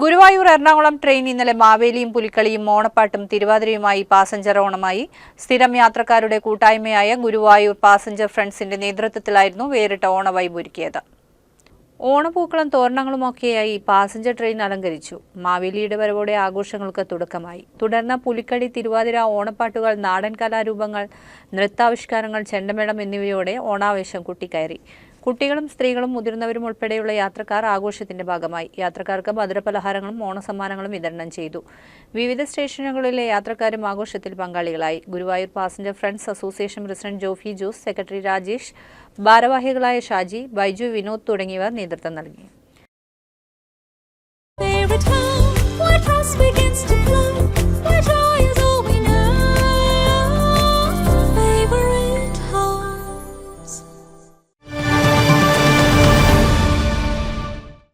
Guruvayur Ernakulam train ഇന്നലെ മാവേലിയും പുലിക്കളിയും ഓണപ്പാട്ടും തിരുവാതിരയുമായി passenger ഓണമായി. സ്ഥിരം യാത്രക്കാരുടെ കൂട്ടായ്മയായ ഗുരുവായൂർ പാസഞ്ചർ ഫ്രണ്ട്സിന്റെ നേതൃത്വത്തിലായിരുന്നു വേറിട്ട ഓണവൈബ് ഒരുക്കിയത്. ഓണപ്പൂക്കളും തോരണങ്ങളുമൊക്കെയായി പാസഞ്ചർ ട്രെയിൻ അലങ്കരിച്ചു. മാവേലിയുടെ വരവോടെ ആഘോഷങ്ങൾക്ക് തുടക്കമായി. തുടർന്ന് പുലിക്കളി, തിരുവാതിര, ഓണപ്പാട്ടുകൾ, നാടൻ കലാരൂപങ്ങൾ, നൃത്താവിഷ്കാരങ്ങൾ, ചെണ്ടമേളം എന്നിവയോടെ ഓണാവേശം കുട്ടിക്കയറി. കുട്ടികളും സ്ത്രീകളും മുതിർന്നവരും ഉൾപ്പെടെയുള്ള യാത്രക്കാർ ആഘോഷത്തിന്റെ ഭാഗമായി. യാത്രക്കാർക്ക് മധുരപലഹാരങ്ങളും ഓണസമ്മാനങ്ങളും വിതരണം ചെയ്തു. വിവിധ സ്റ്റേഷനുകളിലെ യാത്രക്കാരും ആഘോഷത്തിൽ പങ്കാളികളായി. Guruvayur passenger friends association president Jofi Jose, secretary Rajesh, ഭാരവാഹികളായ ഷാജി, ബൈജു, വിനോദ് തുടങ്ങിയവർ നേതൃത്വം നൽകി. Every time, what else begins to flow.